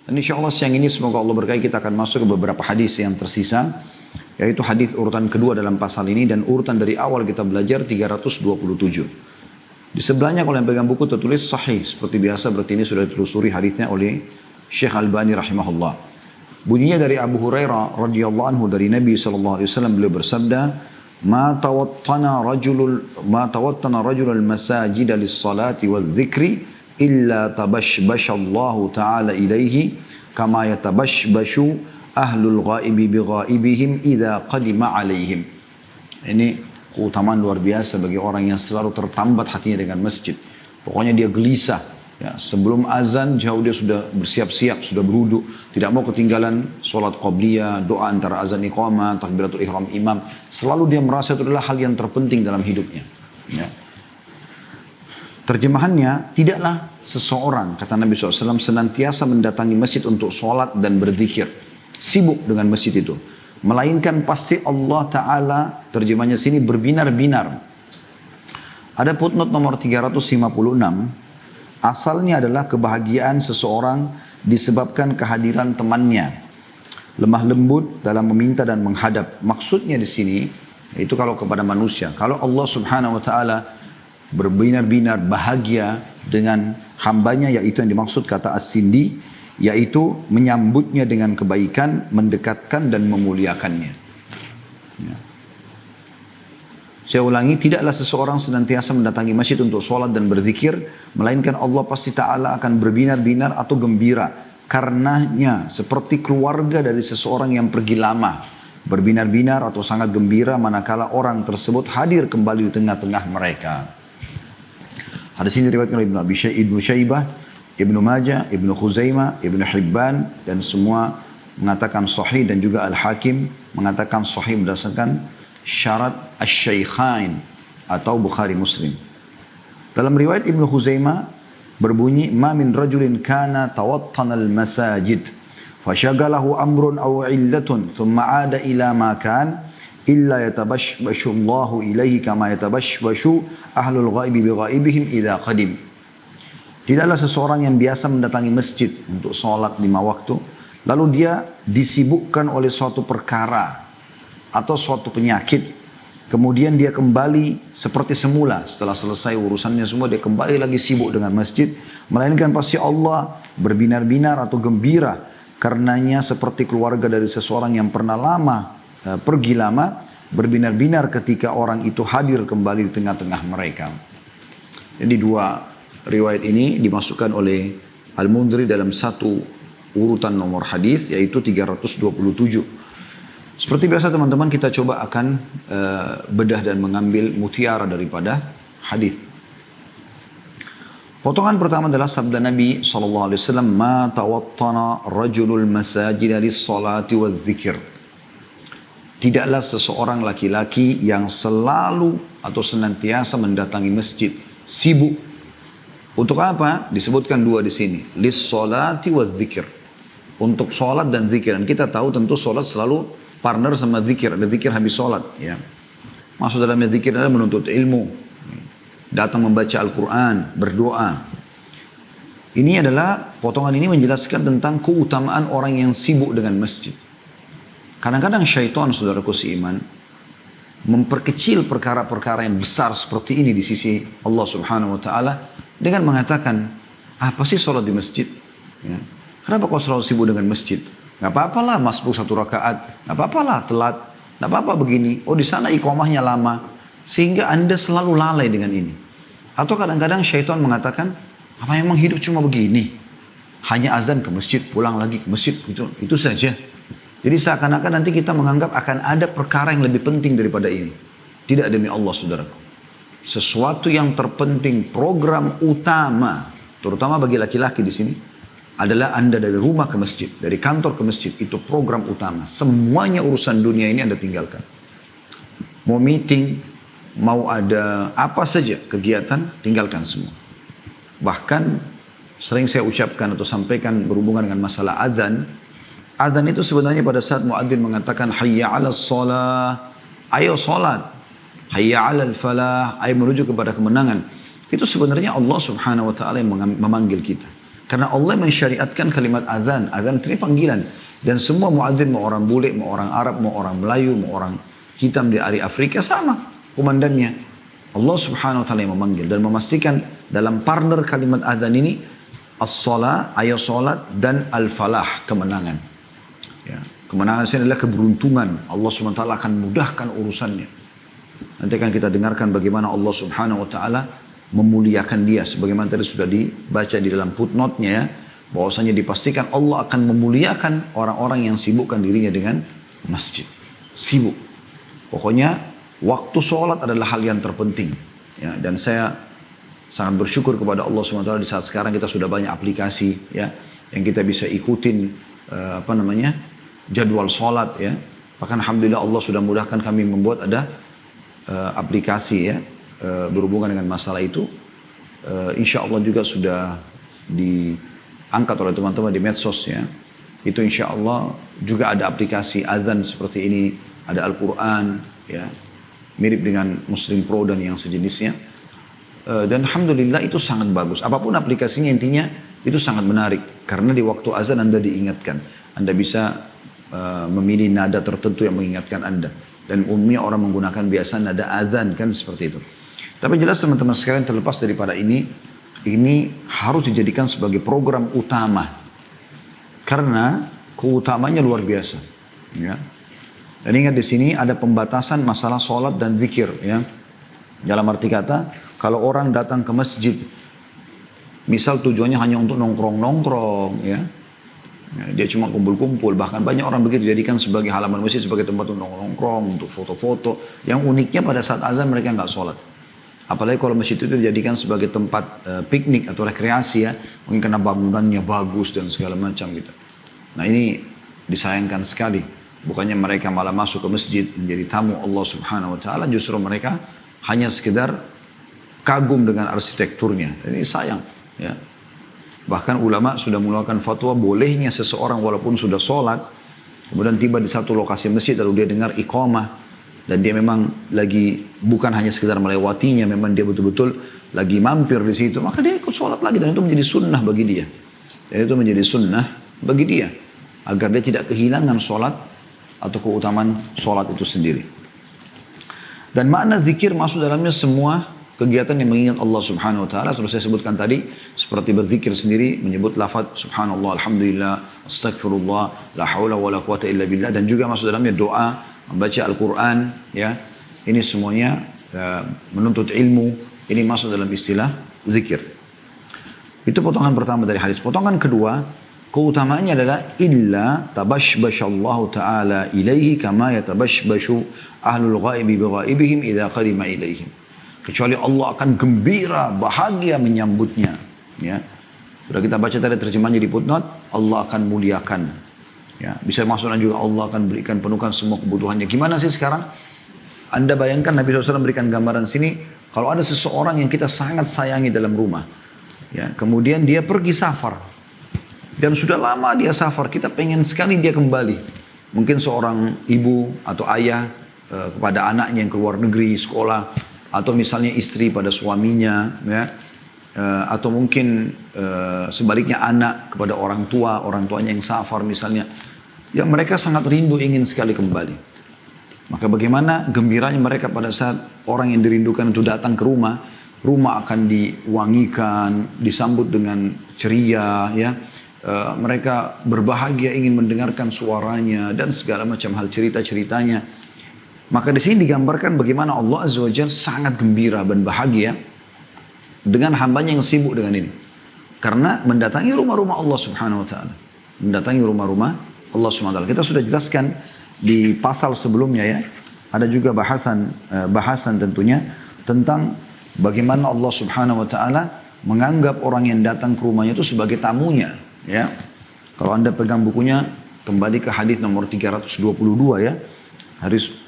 Dan insya Allah siang ini semoga Allah berkahi kita akan masuk ke beberapa hadis yang tersisa. Yaitu hadis urutan kedua dalam pasal ini dan urutan dari awal kita belajar 327. Di sebelahnya kalau yang pegang buku tertulis sahih. Seperti biasa berarti ini sudah ditelusuri hadisnya oleh Syekh Albani rahimahullah. Bunyinya dari Abu Hurairah radhiyallahu anhu dari Nabi SAW beliau bersabda, Ma tawattana rajulul masajid lis-salati wal-dhikri illa tabashbashallahu ta'ala ilaihi kama yatabashbashu ahlul ghaibi bighaibihim idza qadima alaihim. Ini keutamaan luar biasa bagi orang yang selalu tertambat hatinya dengan masjid. Pokoknya dia gelisah. Ya, sebelum azan jauh dia sudah bersiap-siap, sudah berwudu, tidak mau ketinggalan sholat qabliyah, doa antara azan iqamah, takbiratul ihram imam. Selalu dia merasa itu adalah hal yang terpenting dalam hidupnya. Ya. Terjemahannya, tidaklah seseorang, kata Nabi SAW, senantiasa mendatangi masjid untuk sholat dan berzikir. Sibuk dengan masjid itu. Melainkan pasti Allah Ta'ala, terjemahnya sini, berbinar-binar. Ada footnote nomor 356, asalnya adalah kebahagiaan seseorang disebabkan kehadiran temannya. Lemah lembut dalam meminta dan menghadap. Maksudnya di sini, itu kalau kepada manusia. Kalau Allah Subhanahu Wa Ta'ala berbinar-binar bahagia dengan hambanya, yaitu yang dimaksud kata as-sindi, yaitu menyambutnya dengan kebaikan, mendekatkan dan memuliakannya. Ya. Saya ulangi, tidaklah seseorang senantiasa mendatangi masjid untuk sholat dan berzikir, melainkan Allah pasti Ta'ala akan berbinar-binar atau gembira. Karenanya seperti keluarga dari seseorang yang pergi lama, berbinar-binar atau sangat gembira manakala orang tersebut hadir kembali di tengah-tengah mereka. Hadis ini diriwayatkan oleh Ibnu Syaibah, Ibnu Majah, Ibnu Khuzaimah, Ibnu Hibban dan semua mengatakan sahih dan juga Al-Hakim mengatakan sahih berdasarkan syarat Asy-Syaikhain atau Bukhari Muslim. Dalam riwayat Ibnu Khuzaimah berbunyi, "Ma min rajulin kana tawattana al-masajid fashagalahu amrun aw illatun thumma 'ada ila ma kan illa yatabashbashu Allahu ilaihi kama yatabashbashu ahlul ghaibi bighaibihim idza qadim." Tidaklah seseorang yang biasa mendatangi masjid untuk sholat 5 waktu, lalu dia disibukkan oleh suatu perkara atau suatu penyakit, kemudian dia kembali seperti semula setelah selesai urusannya semua, dia kembali lagi sibuk dengan masjid, melainkan pasti Allah berbinar-binar atau gembira karenanya seperti keluarga dari seseorang yang pernah lama, pergi lama, berbinar-binar ketika orang itu hadir kembali di tengah-tengah mereka. Jadi dua riwayat ini dimasukkan oleh Al-Mundhiri dalam satu urutan nomor hadis yaitu 327. Seperti biasa teman-teman kita coba akan bedah dan mengambil mutiara daripada hadis. Potongan pertama adalah sabda Nabi SAW, "Ma tawattana rajulul masajid lis-salati wal-dzikir." Tidaklah seseorang laki-laki yang selalu atau senantiasa mendatangi masjid, sibuk. Untuk apa? Disebutkan dua di sini. Lis-salati waz-zikir. Untuk sholat dan zikir. Dan kita tahu tentu sholat selalu partner sama zikir. Ada zikir habis sholat. Ya. Maksud dalamnya zikir adalah menuntut ilmu. Datang membaca Al-Quran. Berdoa. Ini adalah, potongan ini menjelaskan tentang keutamaan orang yang sibuk dengan masjid. Kadang-kadang syaitan, saudaraku seiman, memperkecil perkara-perkara yang besar seperti ini di sisi Allah Subhanahu Wa Ta'ala dengan mengatakan, apa sih sholat di masjid? Ya. Kenapa kau selalu sibuk dengan masjid? Gak apa-apalah masbuk 1 rakaat, gak apa-apalah telat, gak apa-apa begini. Oh di sana iqamahnya lama, sehingga anda selalu lalai dengan ini. Atau kadang-kadang syaitan mengatakan, apa memang hidup cuma begini? Hanya azan ke masjid, pulang lagi ke masjid, itu saja. Jadi seakan-akan nanti kita menganggap akan ada perkara yang lebih penting daripada ini. Tidak, demi Allah saudaraku. Sesuatu yang terpenting, program utama, terutama bagi laki-laki di sini, adalah anda dari rumah ke masjid, dari kantor ke masjid, itu program utama. Semuanya urusan dunia ini anda tinggalkan. Mau meeting, mau ada apa saja kegiatan, tinggalkan semua. Bahkan sering saya ucapkan atau sampaikan berhubungan dengan masalah adzan. Adzan itu sebenarnya pada saat muadzin mengatakan hayya 'alas shalah, ayo salat. Hayya 'alal falah, ayo menuju kepada kemenangan. Itu sebenarnya Allah Subhanahu wa taala yang memanggil kita. Karena Allah mensyariatkan kalimat azan. Azan itu panggilan. Dan semua muadzin, mau orang bule, mau orang Arab, mau orang Melayu, mau orang hitam dari Afrika, sama komandannya. Allah subhanahu wa ta'ala yang memanggil. Dan memastikan dalam partner kalimat azan ini, as-salah, ayat salat, dan al-falah, kemenangan. Ya. Kemenangan ini adalah keberuntungan. Allah subhanahu wa ta'ala akan mudahkan urusannya. Nanti akan kita dengarkan bagaimana Allah subhanahu wa ta'ala memuliakan dia, sebagaimana tadi sudah dibaca di dalam footnote-nya ya, bahwasanya dipastikan Allah akan memuliakan orang-orang yang sibukkan dirinya dengan masjid. Sibuk. Pokoknya waktu sholat adalah hal yang terpenting. Ya, dan saya sangat bersyukur kepada Allah SWT di saat sekarang kita sudah banyak aplikasi ya, yang kita bisa ikutin jadwal sholat ya. Bahkan alhamdulillah Allah sudah mudahkan kami membuat ada aplikasi ya, berhubungan dengan masalah itu. Insya Allah juga sudah diangkat oleh teman-teman di medsos ya. Itu insya Allah juga ada aplikasi azan seperti ini, ada Al-Quran ya, mirip dengan Muslim Pro dan yang sejenisnya. Dan alhamdulillah itu sangat bagus. Apapun aplikasinya intinya itu sangat menarik. Karena di waktu azan Anda diingatkan. Anda bisa memilih nada tertentu yang mengingatkan Anda. Dan umumnya orang menggunakan biasa nada azan kan seperti itu. Tapi jelas teman-teman sekalian, terlepas daripada ini harus dijadikan sebagai program utama. Karena keutamanya luar biasa. Ya. Dan ingat di sini ada pembatasan masalah sholat dan zikir. Ya. Dalam arti kata, kalau orang datang ke masjid, misal tujuannya hanya untuk nongkrong-nongkrong, ya, dia cuma kumpul-kumpul, bahkan banyak orang begitu jadikan sebagai halaman masjid, sebagai tempat untuk nongkrong, untuk foto-foto. Yang uniknya pada saat azan mereka nggak sholat. Apalagi kalau masjid itu dijadikan sebagai tempat piknik atau rekreasi ya, mungkin karena bangunannya bagus dan segala macam gitu. Nah ini disayangkan sekali. Bukannya mereka malah masuk ke masjid menjadi tamu Allah subhanahu wa ta'ala, justru mereka hanya sekedar kagum dengan arsitekturnya. Ini sayang. Ya. Bahkan ulama sudah mengeluarkan fatwa bolehnya seseorang walaupun sudah sholat, kemudian tiba di satu lokasi masjid lalu dia dengar iqamah, dan dia memang lagi bukan hanya sekedar melewatinya, memang dia betul-betul lagi mampir di situ, maka dia ikut sholat lagi, dan itu menjadi sunnah bagi dia. Dan itu menjadi sunnah bagi dia agar dia tidak kehilangan sholat atau keutamaan sholat itu sendiri. Dan makna zikir masuk dalamnya semua kegiatan yang mengingat Allah subhanahu wa ta'ala. Terus saya sebutkan tadi, seperti berzikir sendiri, menyebut lafaz subhanallah, alhamdulillah, astagfirullah, la hawla wa la quwata illa billah. Dan juga masuk dalamnya doa, membaca Al-Quran, ya. Ini semuanya menuntut ilmu, ini masuk dalam istilah zikir. Itu potongan pertama dari hadis. Potongan kedua, keutamaannya adalah illa tabashbashallahu ta'ala ilaihi kama yatabashbashu ahlul ghaibi bighaibihim idha qadima ilaihim. Kecuali Allah akan gembira, bahagia menyambutnya. Ya. Sudah kita baca tadi terjemahannya di footnote, Allah akan muliakan. Ya. Bisa maksudnya juga Allah akan berikan penuhkan semua kebutuhannya. Gimana sih sekarang? Anda bayangkan Nabi SAW berikan gambaran sini, kalau ada seseorang yang kita sangat sayangi dalam rumah, ya, kemudian dia pergi safar, dan sudah lama dia safar, kita pengen sekali dia kembali. Mungkin seorang ibu atau ayah kepada anaknya yang keluar negeri, sekolah, atau misalnya istri pada suaminya, ya, atau mungkin sebaliknya anak kepada orang tuanya yang safar misalnya, ya mereka sangat rindu ingin sekali kembali. Maka bagaimana gembiranya mereka pada saat orang yang dirindukan itu datang ke rumah, rumah akan diwangikan, disambut dengan ceria, ya. Mereka berbahagia ingin mendengarkan suaranya dan segala macam hal cerita-ceritanya. Maka di sini digambarkan bagaimana Allah Azza wa Jalla sangat gembira dan bahagia dengan hambanya yang sibuk dengan ini. Karena mendatangi rumah-rumah Allah Subhanahu wa Ta'ala. Mendatangi rumah-rumah Allah Subhanahu wa Ta'ala. Kita sudah jelaskan di pasal sebelumnya ya. Ada juga bahasan tentunya tentang bagaimana Allah Subhanahu wa Ta'ala menganggap orang yang datang ke rumahnya itu sebagai tamunya. Ya. Kalau Anda pegang bukunya, kembali ke hadis nomor 322 ya. Hadis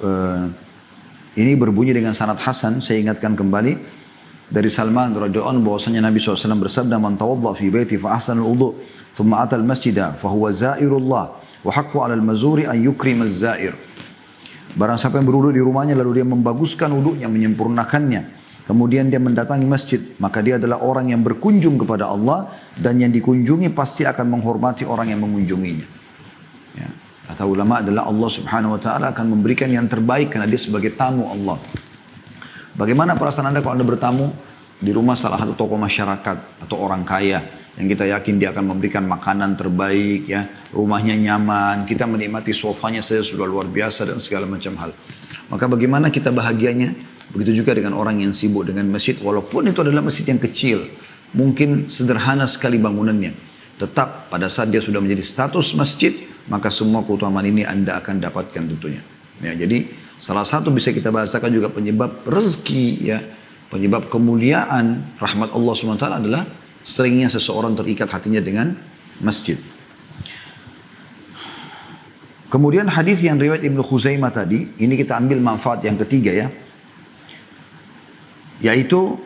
ini berbunyi dengan sanad hasan. Saya ingatkan kembali dari Salman radhiyallahu anhu bahwasanya Nabi SAW bersabda, "Man tawadda fi baiti fa ahsana al-wudu, thumma ata al-masjida fa huwa zairullah wa haqqu 'ala al-mazuri an yukrima az-zair." Barang siapa yang berwudu di rumahnya lalu dia membaguskan wudunya, menyempurnakannya, kemudian dia mendatangi masjid, maka dia adalah orang yang berkunjung kepada Allah, dan yang dikunjungi pasti akan menghormati orang yang mengunjunginya. Ya. Kata ulama adalah Allah subhanahu wa ta'ala akan memberikan yang terbaik karena dia sebagai tamu Allah. Bagaimana perasaan Anda kalau Anda bertamu di rumah salah satu tokoh masyarakat atau orang kaya yang kita yakin dia akan memberikan makanan terbaik, ya, rumahnya nyaman, kita menikmati sofanya saja sudah luar biasa dan segala macam hal. Maka bagaimana kita bahagianya? Begitu juga dengan orang yang sibuk dengan masjid, walaupun itu adalah masjid yang kecil, mungkin sederhana sekali bangunannya, tetap pada saat dia sudah menjadi status masjid, maka semua keutamaan ini Anda akan dapatkan tentunya. Ya, jadi salah satu bisa kita bahasakan juga penyebab rezeki, ya, penyebab kemuliaan rahmat Allah SWT adalah seringnya seseorang terikat hatinya dengan masjid. Kemudian hadis yang riwayat Ibnu Khuzaimah tadi, ini kita ambil manfaat yang ketiga, ya, yaitu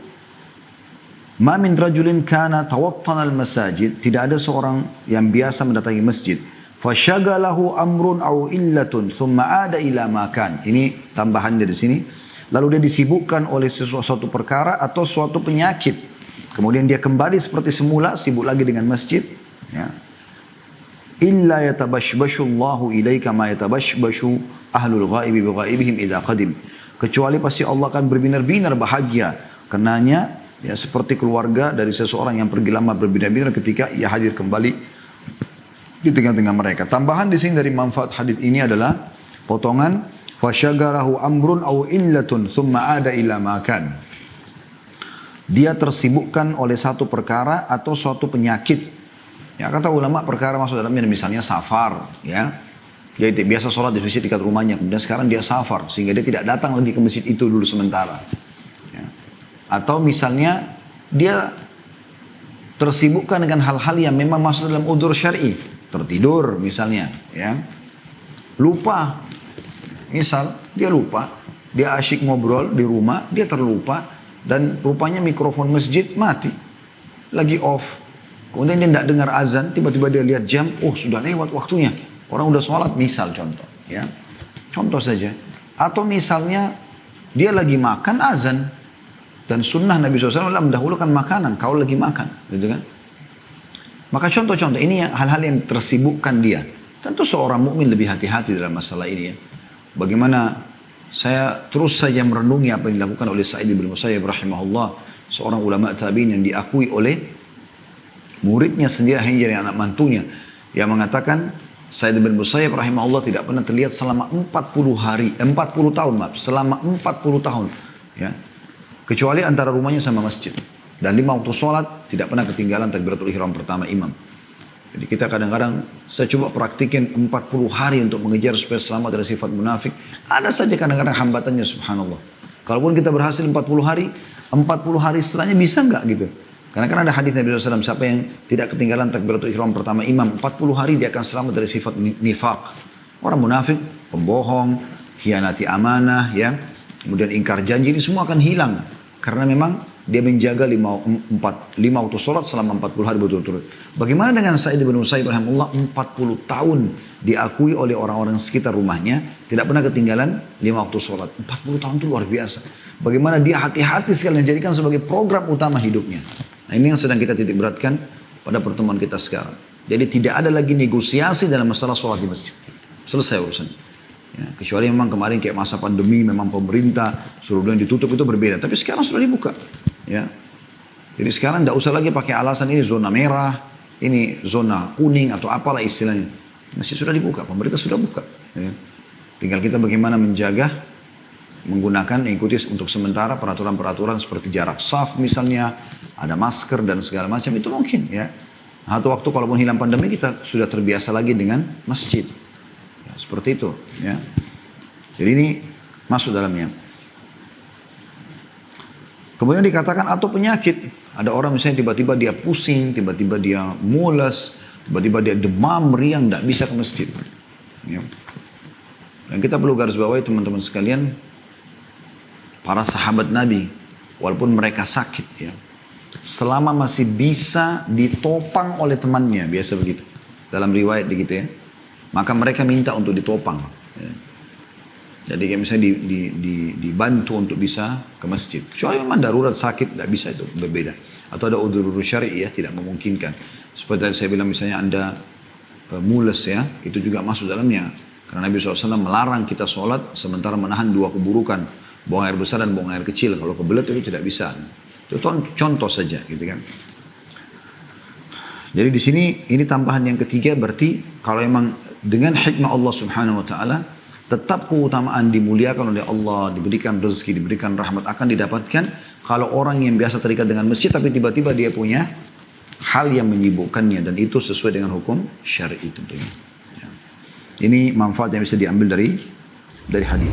ma min rajulin kana tawattana al-masajid, tidak ada seorang yang biasa mendatangi masjid, fasyagalahu amrun aw illatun thumma ada ila ma kan. Ini tambahannya di sini. Lalu dia disibukkan oleh sesuatu perkara atau suatu penyakit, kemudian dia kembali seperti semula, sibuk lagi dengan masjid, ya. Illa yatabashbashu Allahu ilaika ma yatabashbashu ahlul ghaibi bi ghaibihim idza qadim. Kecuali pasti Allah akan berbinar-binar bahagia karenanya, ya, seperti keluarga dari seseorang yang pergi lama berbinar-binar ketika ia hadir kembali di tengah-tengah mereka. Tambahan di sini dari manfaat hadis ini adalah potongan fasyagarahu amrun aw illatun thumma ada ila ma kan. Dia tersibukkan oleh satu perkara atau suatu penyakit. Ya, kata ulama perkara masuk dalamnya misalnya safar, ya. Dia biasa sholat di masjid dekat rumahnya, kemudian sekarang dia safar sehingga dia tidak datang lagi ke masjid itu dulu sementara. Ya. Atau misalnya dia tersibukkan dengan hal-hal yang memang masuk dalam udzur syar'i, tertidur misalnya, ya. Lupa. Misal dia lupa, dia asyik ngobrol di rumah, dia terlupa dan rupanya mikrofon masjid mati, lagi off. Kemudian dia tidak dengar azan, tiba-tiba dia lihat jam, oh sudah lewat waktunya. Orang udah sholat, misal contoh, ya. Contoh saja. Atau misalnya dia lagi makan azan, dan sunnah Nabi SAW adalah mendahulukan makanan, kau lagi makan, gitu kan. Maka contoh-contoh ini hal-hal yang tersibukkan dia. Tentu seorang mukmin lebih hati-hati dalam masalah ini, ya. Bagaimana saya terus saja merenungi apa yang dilakukan oleh Sa'id bin Musayyib rahimahullah, seorang ulama tabi'in yang diakui oleh muridnya sendiri hanya jadi anak mantunya, yang mengatakan Sa'id bin Musayyib rahimahullah tidak pernah terlihat selama 40 tahun, selama 40 tahun, ya, kecuali antara rumahnya sama masjid, dan 5 waktu sholat tidak pernah ketinggalan takbiratul ihram pertama imam. Jadi kita kadang-kadang, saya coba praktikin 40 hari untuk mengejar supaya selamat dari sifat munafik. Ada saja kadang-kadang hambatannya, subhanallah. Kalaupun kita berhasil 40 hari setelahnya bisa nggak gitu? Karena kan ada hadis Nabi SAW, siapa yang tidak ketinggalan takbiratul ihram pertama imam 40 hari dia akan selamat dari sifat nifaq. Orang munafik, pembohong, khianati amanah, ya, kemudian ingkar janji, ini semua akan hilang. Karena memang dia menjaga 5 waktu sholat selama 40 hari betul-betul. Bagaimana dengan Sa'id bin Musayyib rahimahullah, 40 tahun diakui oleh orang-orang sekitar rumahnya, tidak pernah ketinggalan 5 waktu sholat. 40 tahun itu luar biasa. Bagaimana dia hati-hati sekali menjadikan sebagai program utama hidupnya. Nah, ini yang sedang kita titik beratkan pada pertemuan kita sekarang. Jadi tidak ada lagi negosiasi dalam masalah sholat di masjid. Selesai urusan. Ya, kecuali memang kemarin kayak masa pandemi, memang pemerintah suruh bilang ditutup, itu berbeda. Tapi sekarang sudah dibuka. Ya. Jadi sekarang tidak usah lagi pakai alasan ini zona merah, ini zona kuning atau apalah istilahnya. Masjid sudah dibuka, pemerintah sudah buka. Ya. Tinggal kita bagaimana menjaga, menggunakan, mengikuti untuk sementara peraturan-peraturan seperti jarak saf misalnya, ada masker dan segala macam, itu mungkin, ya. Atau waktu kalaupun hilang pandemi kita sudah terbiasa lagi dengan masjid. Ya, seperti itu, ya. Jadi ini masuk dalamnya. Kemudian dikatakan atau penyakit. Ada orang misalnya tiba-tiba dia pusing, tiba-tiba dia mules, tiba-tiba dia demam, meriang, tidak bisa ke masjid. Ya. Dan kita perlu garis bawahi teman-teman sekalian, para sahabat Nabi, walaupun mereka sakit, ya, selama masih bisa ditopang oleh temannya, biasa begitu. Dalam riwayat begitu, ya. Maka mereka minta untuk ditopang. Ya. Jadi kayak misalnya dibantu untuk bisa ke masjid. Kecuali memang darurat sakit, tidak bisa, itu berbeda. Atau ada udzur syar'i ya, tidak memungkinkan. Seperti tadi saya bilang misalnya Anda mules ya, itu juga masuk dalamnya. Karena Nabi SAW melarang kita sholat sementara menahan dua keburukan. Buang air besar dan buang air kecil. Kalau kebelet itu tidak bisa. Itu contoh saja gitu kan. Jadi di sini ini tambahan yang ketiga, berarti kalau memang dengan hikmah Allah Subhanahu wa taala tetap keutamaan dimuliakan oleh Allah, diberikan rezeki, diberikan rahmat akan didapatkan kalau orang yang biasa terikat dengan masjid tapi tiba-tiba dia punya hal yang menyibukkannya dan itu sesuai dengan hukum syar'i tentunya. Ya. Ini manfaat yang bisa diambil dari hadis.